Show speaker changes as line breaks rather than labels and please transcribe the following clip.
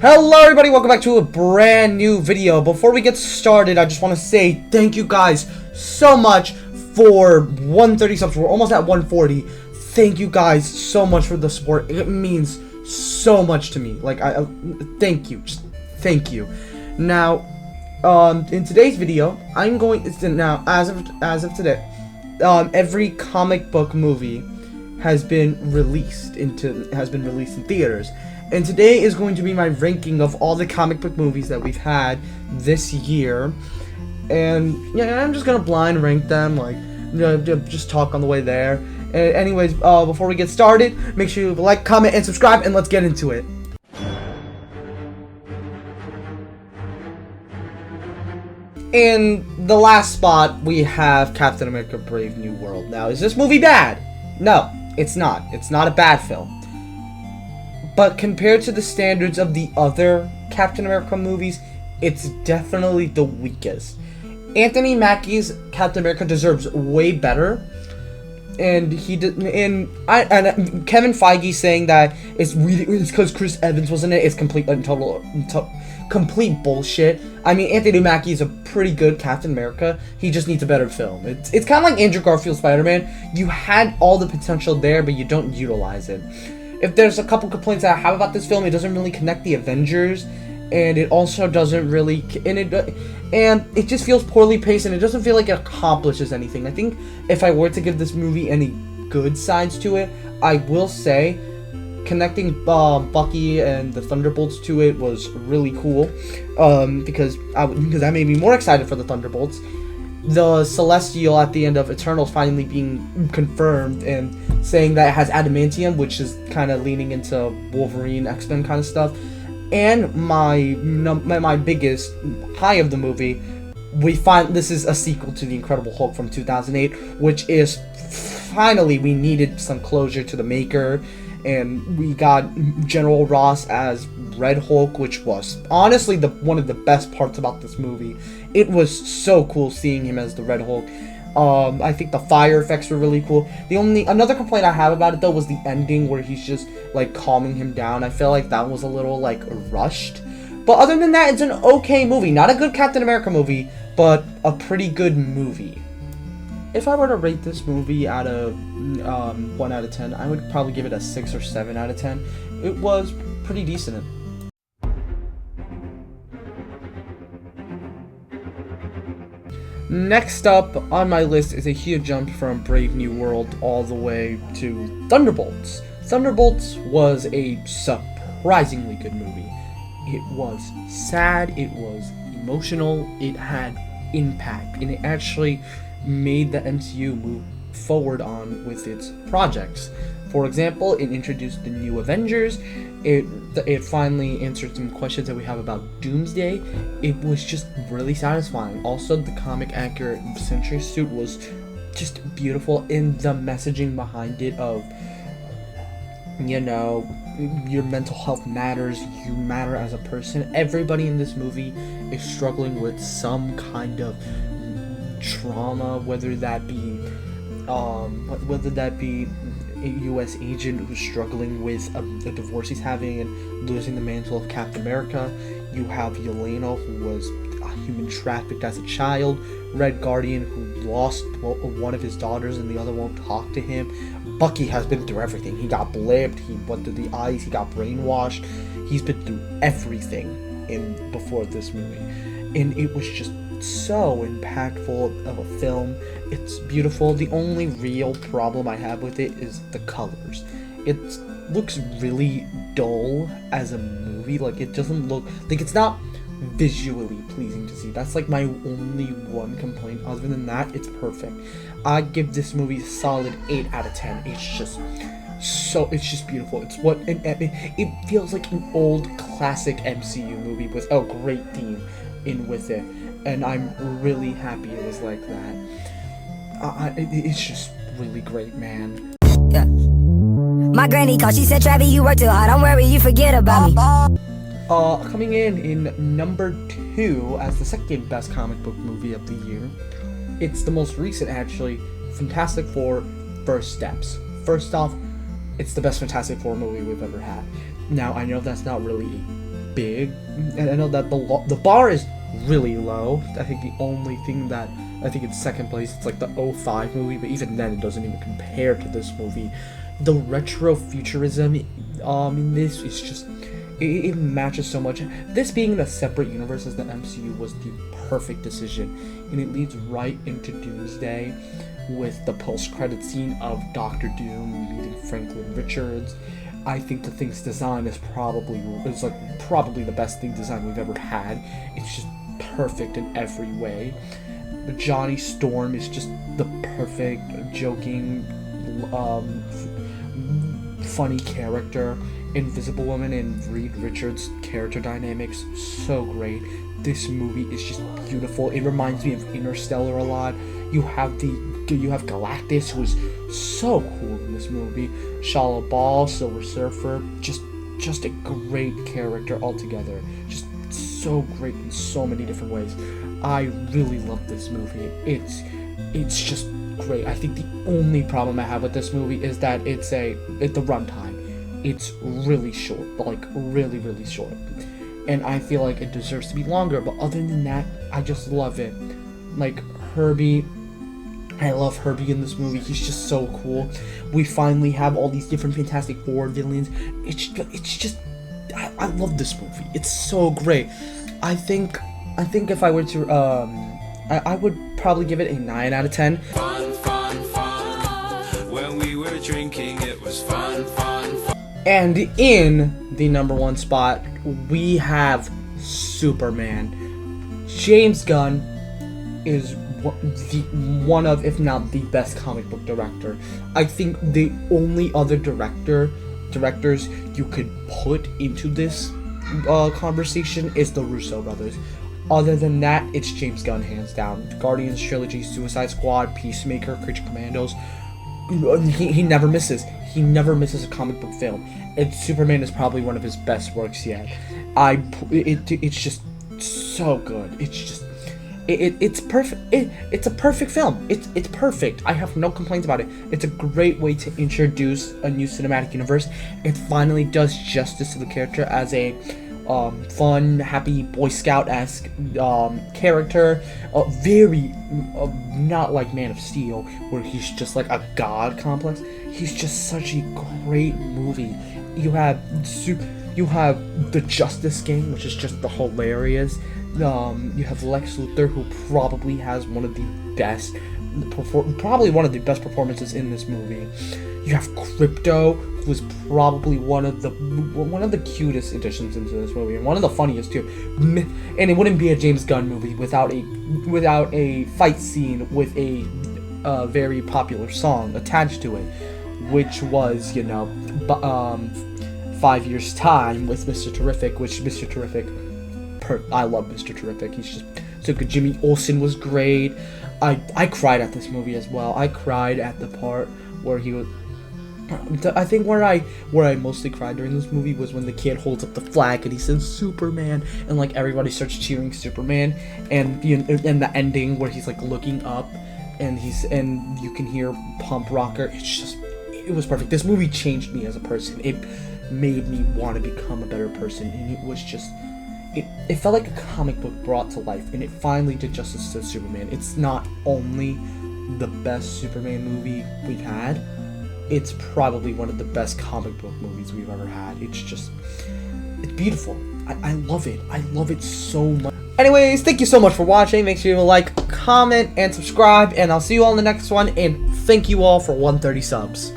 Hello everybody, welcome back to a brand new video. Before we get started, I just want to say thank you guys so much for 130 subs. We're almost at 140. Thank you guys so much for the support. It means so much to me. Like, thank you. Just thank you. Now, in today's video, I'm going to, now, as of today, every comic book movie has been released in theaters. And today is going to be my ranking of all the comic book movies that we've had this year. And yeah, I'm just gonna blind rank them, like, just talk on the way there. Anyways, before we get started, make sure you like, comment, and subscribe, and let's get into it. In the last spot, we have Captain America: Brave New World. Now, is this movie bad? No, it's not. It's not a bad film. But compared to the standards of the other Captain America movies, it's definitely the weakest. Anthony Mackie's Captain America deserves way better, and Kevin Feige saying that it's because Chris Evans wasn't in it. It's complete bullshit. I mean, Anthony Mackie is a pretty good Captain America. He just needs a better film. It's kind of like Andrew Garfield's Spider-Man. You had all the potential there, but you don't utilize it. If there's a couple complaints that I have about this film, it doesn't really connect the Avengers, and it also doesn't really, and it just feels poorly paced, and it doesn't feel like it accomplishes anything. I think if I were to give this movie any good sides to it, I will say connecting Bucky and the Thunderbolts to it was really cool, because that made me more excited for the Thunderbolts. The Celestial at the end of Eternals finally being confirmed and saying that it has adamantium, which is kind of leaning into Wolverine, X-Men kind of stuff. And my biggest high of the movie, we find this is a sequel to The Incredible Hulk from 2008, which is finally, we needed some closure to the maker, and we got General Ross as Red Hulk, which was honestly one of the best parts about this movie. It was so cool seeing him as the Red Hulk. I think the fire effects were really cool. Another complaint I have about it though was the ending where he's just like calming him down. I feel like that was a little like rushed. But other than that, it's an okay movie. Not a good Captain America movie, but a pretty good movie. If I were to rate this movie out of 1 out of 10, I would probably give it a 6 or 7 out of 10. It was pretty decent. Next up on my list is a huge jump from Brave New World all the way to Thunderbolts. Thunderbolts was a surprisingly good movie. It was sad, it was emotional, it had impact, and it actually made the MCU move forward on with its projects. For example, it introduced the new Avengers. It finally answered some questions that we have about Doomsday. It was just really satisfying. Also, the comic accurate Sentry suit was just beautiful, and the messaging behind it of, your mental health matters, you matter as a person. Everybody in this movie is struggling with some kind of trauma, whether that be a U.S. agent who's struggling with a divorce he's having and losing the mantle of Captain America. You have Yelena, who was human trafficked as a child. Red Guardian, who lost one of his daughters and the other won't talk to him. Bucky has been through everything. He got blipped, he went through the ice, he got brainwashed. He's been through everything before this movie. And it was just so impactful of a film. It's beautiful. The only real problem I have with it is the colors. It looks really dull as a movie. Like, it doesn't look like, it's not visually pleasing to see. That's like my only one complaint. Other than that, it's perfect. I give this movie a solid 8 out of 10. It's just beautiful. It's it feels like an old classic MCU movie with a great theme in with it. And I'm really happy it was like that. It's just really great, man.
Yeah. My granny called, she said, Travis, you work too hard, don't worry, you forget about me.
Coming in number 2 as the second best comic book movie of the year, it's the most recent actually, Fantastic Four: First Steps. First off, it's the best Fantastic Four movie we've ever had. Now, I know that's not really big, and I know that the bar is really low. I think the only thing that I think in second place it's like the '05 movie, but even then it doesn't even compare to this movie. The retro futurism in this is just it matches so much. This being in a separate universe as the MCU was the perfect decision, and it leads right into Doomsday with the post-credit scene of Doctor Doom meeting Franklin Richards. I think the thing's design is probably the best thing design we've ever had. It's just perfect in every way. Johnny Storm is just the perfect joking, funny character. Invisible Woman and Reed Richards' character dynamics, so great. This movie is just beautiful. It reminds me of Interstellar a lot. You have Galactus, who is so cool in this movie. Shia LaBeouf, Silver Surfer, just a great character altogether. Just so great in so many different ways. I really love this movie. It's just great. I think the only problem I have with this movie is that it's the runtime. It's really short, like really, really short. And I feel like it deserves to be longer, but other than that, I just love it. Like Herbie, I love Herbie in this movie. He's just so cool. We finally have all these different Fantastic Four villains. It's just, I love this movie. It's so great. I think if I were to, I would probably give it a 9 out of 10.
Fun, fun, fun. When we were drinking, it was fun, fun, fun.
And in the number 1 spot, we have Superman. James Gunn is one of, if not the best comic book director. I think the only other directors you could put into this conversation is the Russo brothers. Other than that, it's James Gunn, hands down. Guardians trilogy, Suicide Squad, Peacemaker, Creature Commandos. He never misses. He never misses a comic book film. And Superman is probably one of his best works yet. It's just so good. It's perfect. It's a perfect film. It's perfect. I have no complaints about it. It's a great way to introduce a new cinematic universe. It finally does justice to the character as a fun, happy Boy Scout-esque character. Very not like Man of Steel, where he's just like a god complex. He's just such a great movie. You have the Justice Gang, which is just hilarious. You have Lex Luthor, who probably has one of the best performances in this movie. You have Crypto, who is probably one of the cutest additions into this movie, and one of the funniest too. And it wouldn't be a James Gunn movie without a fight scene with a very popular song attached to it, which was 5 Years Time with Mr. Terrific, which Mr. Terrific. I love Mr. Terrific. He's just so good. Jimmy Olsen was great. I cried at this movie as well. I cried at the part where he was. I think where I mostly cried during this movie was when the kid holds up the flag and he says Superman, and like everybody starts cheering Superman, and the ending where he's like looking up and you can hear Pump Rocker. It was perfect. This movie changed me as a person. It made me want to become a better person, and it was just. It felt like a comic book brought to life, and it finally did justice to Superman. It's not only the best Superman movie we've had, it's probably one of the best comic book movies we've ever had. It's beautiful. I love it. I love it so much. Anyways, thank you so much for watching. Make sure you like, comment, and subscribe, and I'll see you all in the next one, and thank you all for 130 subs.